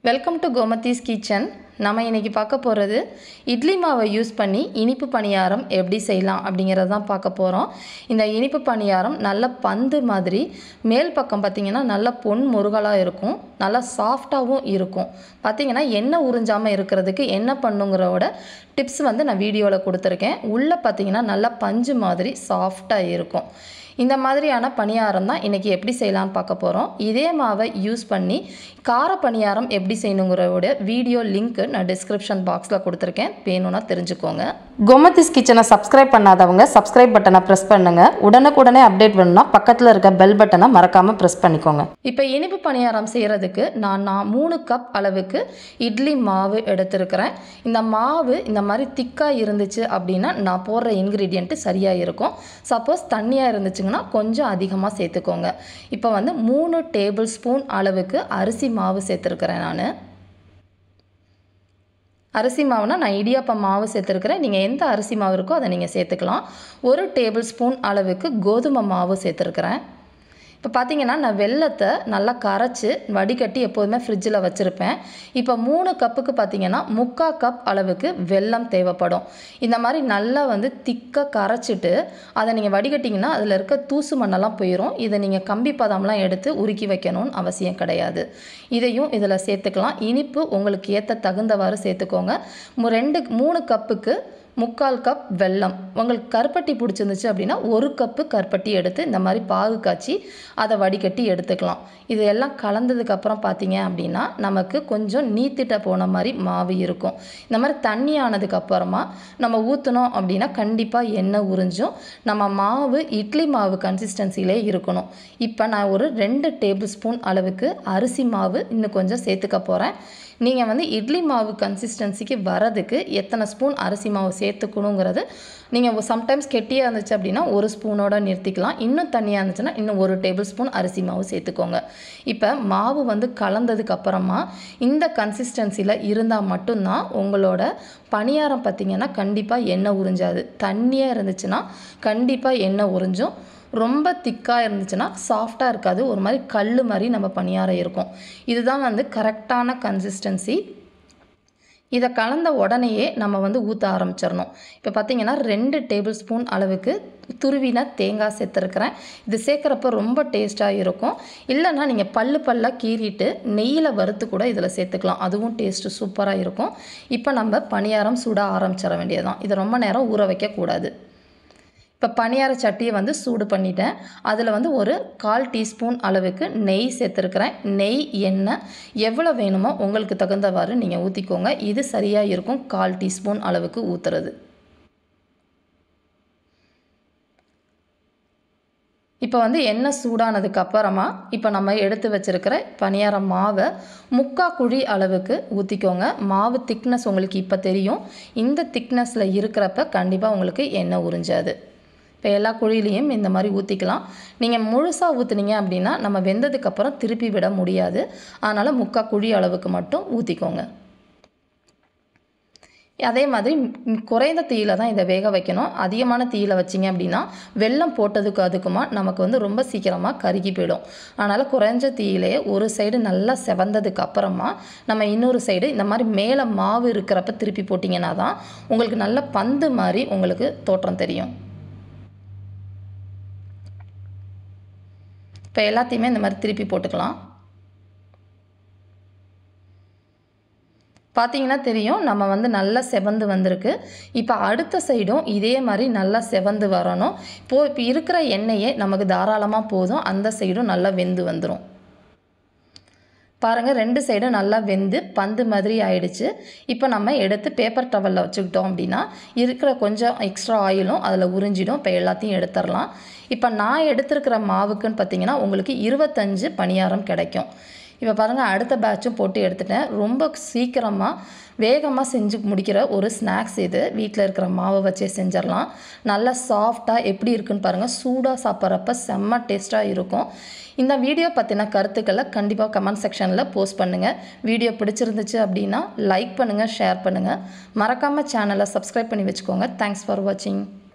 Welcome to Gomathi's kitchen. நம்ம இன்றைக்கி பார்க்க போகிறது இட்லி மாவை யூஸ் பண்ணி இனிப்பு பணியாரம் எப்படி செய்யலாம் அப்படிங்கிறது தான் பார்க்க போகிறோம். இந்த இனிப்பு பணியாரம் நல்ல பந்து மாதிரி மேல் பக்கம் பார்த்திங்கன்னா நல்ல பொன் முருகலாக இருக்கும், நல்லா சாஃப்டாகவும் இருக்கும். பார்த்திங்கன்னா எண்ணெய் உறிஞ்சாமல் இருக்கிறதுக்கு என்ன பண்ணுங்கிறோட டிப்ஸ் நான் வீடியோவில் கொடுத்துருக்கேன். உள்ளே பார்த்திங்கன்னா நல்லா பஞ்சு மாதிரி சாஃப்டாக இருக்கும். இந்த மாதிரியான பணியாரம் தான் இன்றைக்கி எப்படி செய்யலான்னு பார்க்க போகிறோம். இதே மாவை யூஸ் பண்ணி கார பணியாரம் எப்படி செய்யணுங்கிறோட வீடியோ லிங்க்கு நான் டிஸ்கிரிப்ஷன் பாக்ஸில் கொடுத்துருக்கேன், வேணும்னா தெரிஞ்சுக்கோங்க. கோமதிஸ் கிச்சனை சப்ஸ்கிரைப் பண்ணாதவங்க சப்ஸ்கிரைப் பட்டனை ப்ரெஸ் பண்ணுங்கள். உடனுக்குடனே அப்டேட் வேணும்னா பக்கத்தில் இருக்க பெல் பட்டனை மறக்காமல் ப்ரெஸ் பண்ணிக்கோங்க. இப்போ இனிப்பு பணியாரம் செய்கிறதுக்கு நான் 3 கப் அளவுக்கு இட்லி மாவு எடுத்துருக்கிறேன். இந்த மாவு இந்த மாதிரி திக்காக இருந்துச்சு அப்படின்னா நான் போடுற இன்க்ரீடியண்ட்டு சரியாக இருக்கும். சப்போஸ் தண்ணியாக இருந்துச்சுங்கன்னா கொஞ்சம் அதிகமாக சேர்த்துக்கோங்க. இப்போ 3 டேபிள் ஸ்பூன் அளவுக்கு அரிசி மாவு சேர்த்துருக்கிறேன். நான் அரிசி மாவுனா நான் இடியாப்ப மாவு சேர்த்துருக்கிறேன். நீங்கள் எந்த அரிசி மாவு இருக்கோ அதை நீங்கள் சேர்த்துக்கலாம். 1 டேபிள் ஸ்பூன் அளவுக்கு கோதுமை மாவு சேர்த்துருக்கிறேன். இப்போ பார்த்தீங்கன்னா நான் வெல்லத்தை நல்லா கரைச்சி வடிகட்டி எப்போதுமே ஃப்ரிட்ஜில் வச்சுருப்பேன். இப்போ 3 கப்புக்கு பார்த்தீங்கன்னா 3/4 கப் அளவுக்கு வெல்லம் தேவைப்படும். இந்த மாதிரி நல்லா திக்காக கரைச்சிட்டு அதை நீங்கள் வடிகட்டிங்கன்னா அதில் இருக்க தூசு மண்ணெல்லாம் போயிடும். இதை நீங்கள் கம்பி பதம்லாம் எடுத்து உருக்கி வைக்கணும்னு அவசியம் கிடையாது. இதையும் இதில் சேர்த்துக்கலாம். இனிப்பு உங்களுக்கு ஏற்ற தகுந்தவாறு சேர்த்துக்கோங்க. 3 கப்புக்கு 3/4 கப் வெல்லம். உங்களுக்கு கருப்பட்டி பிடிச்சிருந்துச்சு அப்படின்னா 1 கப்பு கருப்பட்டி எடுத்து இந்த மாதிரி பாகு காய்ச்சி அதை வடிகட்டி எடுத்துக்கலாம். இது எல்லாம் கலந்ததுக்கப்புறம் பார்த்தீங்க அப்படின்னா நமக்கு கொஞ்சம் நீத்திட்ட போன மாதிரி மாவு இருக்கும். இந்த மாதிரி தண்ணி ஆனதுக்கப்புறமா நம்ம ஊற்றினோம் அப்படின்னா கண்டிப்பாக எண்ணெய் உறிஞ்சும். நம்ம மாவு இட்லி மாவு கன்சிஸ்டன்சிலே இருக்கணும். இப்போ நான் ஒரு 2 டேபிள் ஸ்பூன் அளவுக்கு அரிசி மாவு இன்னும் கொஞ்சம் சேர்த்துக்க போகிறேன். நீங்கள் இட்லி மாவு கன்சிஸ்டன்சிக்கு வரதுக்கு எத்தனை ஸ்பூன் அரிசி மாவு சேர்த்துக்கணுங்கிறது நீங்கள் சம்டைம்ஸ் கெட்டியாக இருந்துச்சு அப்படின்னா 1 ஸ்பூனோட நிறுத்திக்கலாம். இன்னும் தண்ணியாக இருந்துச்சுன்னா இன்னும் 1 டேபிள் ஸ்பூன் அரிசி மாவு சேர்த்துக்கோங்க. இப்போ மாவு கலந்ததுக்கு அப்புறமா இந்த கன்சிஸ்டன்சியில் இருந்தால் மட்டும்தான் உங்களோட பணியாரம் பார்த்திங்கன்னா கண்டிப்பாக எண்ணெய் உறிஞ்சாது. தண்ணியாக இருந்துச்சுன்னா கண்டிப்பாக எண்ணெய் உறிஞ்சும். ரொம்ப திக்காக இருந்துச்சுன்னா சாஃப்டாக இருக்காது, ஒரு மாதிரி கல் மாதிரி நம்ம பணியாரம் இருக்கும். இதுதான் கரெக்டான கன்சிஸ்டன்சி. இதை கலந்த உடனேயே நம்ம ஊற்ற ஆரம்பிச்சிடணும். இப்போ பார்த்திங்கன்னா 2 டேபிள் ஸ்பூன் அளவுக்கு துருவின தேங்காய் சேர்த்துருக்கிறேன். இது சேர்க்குறப்ப ரொம்ப டேஸ்ட்டாக இருக்கும். இல்லைன்னா நீங்கள் பல்லாக கீறிட்டு நெய்யில் வறுத்து கூட இதில் சேர்த்துக்கலாம், அதுவும் டேஸ்ட்டு சூப்பராக இருக்கும். இப்போ நம்ம பணியாரம் சுட ஆரம்பிச்சிட வேண்டியதுதான். இதை ரொம்ப நேரம் ஊற வைக்கக்கூடாது. இப்போ பணியார சட்டியை சூடு பண்ணிட்டேன். அதில் ஒரு 1/4 டீஸ்பூன் அளவுக்கு நெய் சேர்த்துருக்கிறேன். நெய் எண்ணெய் எவ்வளோ வேணுமோ உங்களுக்கு தகுந்தவாறு நீங்கள் ஊற்றிக்கோங்க. இது சரியாக இருக்கும் 1/4 டீஸ்பூன் அளவுக்கு ஊற்றுறது. இப்போ எண்ணெய் சூடானதுக்கு அப்புறமா இப்போ நம்ம எடுத்து வச்சுருக்கிற பணியார மாவை 3/4 குழி அளவுக்கு ஊற்றிக்கோங்க. மாவு திக்னஸ் உங்களுக்கு இப்போ தெரியும். இந்த திக்னஸில் இருக்கிறப்ப கண்டிப்பாக உங்களுக்கு எண்ணெய் உறிஞ்சாது. இப்போ எல்லா குழியிலையும் இந்த மாதிரி ஊற்றிக்கலாம். நீங்கள் முழுசாக ஊற்றுனீங்க அப்படின்னா நம்ம வெந்ததுக்கப்புறம் திருப்பி விட முடியாது. அதனால் 3/4 குழி அளவுக்கு மட்டும் ஊற்றிக்கோங்க. அதே மாதிரி குறைந்த தீயில தான் இதை வேக வைக்கணும். அதிகமான தீயில வச்சிங்க அப்படின்னா வெல்லம் போட்டதுக்கு அதுக்குமா நமக்கு ரொம்ப சீக்கிரமாக கருகி போயிடும். அதனால் குறைஞ்ச தீயிலே ஒரு சைடு நல்லா செவந்ததுக்கு அப்புறமா நம்ம இன்னொரு சைடு இந்த மாதிரி மேலே மாவு இருக்கிறப்ப திருப்பி போட்டிங்கன்னா தான் உங்களுக்கு நல்ல பந்து மாதிரி உங்களுக்கு தோற்றம் தெரியும். இப்போ எல்லாத்தையுமே இந்த மாதிரி திருப்பி போட்டுக்கலாம். பார்த்தீங்கன்னா தெரியும் நம்ம நல்லா செவந்து வந்திருக்கு. இப்போ அடுத்த சைடும் இதே மாதிரி நல்லா செவந்து வரணும். இப்போ இருக்கிற எண்ணெயே நமக்கு தாராளமாக போதும். அந்த சைடும் நல்லா வெந்து வந்துடும். பாருங்கள், 2 சைடும் நல்லா வெந்து பந்து மாதிரி ஆயிடுச்சு. இப்போ நம்ம எடுத்து பேப்பர் டவலில் வச்சுக்கிட்டோம் அப்படின்னா இருக்கிற கொஞ்சம் எக்ஸ்ட்ரா ஆயிலும் அதில் உறிஞ்சிடும். இப்போ எல்லாத்தையும் எடுத்துடலாம். இப்போ நான் எடுத்துருக்கிற மாவுக்குன்னு பார்த்தீங்கன்னா உங்களுக்கு 25 பணியாரம் கிடைக்கும். இப்போ பாருங்கள், அடுத்த பேட்சும் போட்டு எடுத்துட்டேன். ரொம்ப சீக்கிரமாக வேகமாக செஞ்சு முடிக்கிற ஒரு ஸ்நாக்ஸ் இது. வீட்டில் இருக்கிற மாவை வச்சே செஞ்சிடலாம். நல்லா சாஃப்டாக எப்படி இருக்குன்னு பாருங்கள். சூடாக சாப்பிட்றப்ப செம்ம டேஸ்ட்டாக இருக்கும். இந்த வீடியோ பற்றின கருத்துக்களை கண்டிப்பாக கமெண்ட் செக்ஷனில் போஸ்ட் பண்ணுங்கள். வீடியோ பிடிச்சிருந்துச்சு அப்படின்னா லைக் பண்ணுங்கள், ஷேர் பண்ணுங்கள். மறக்காமல் சேனலை சப்ஸ்கிரைப் பண்ணி வச்சுக்கோங்க. தேங்க்ஸ் ஃபார் வாட்சிங்.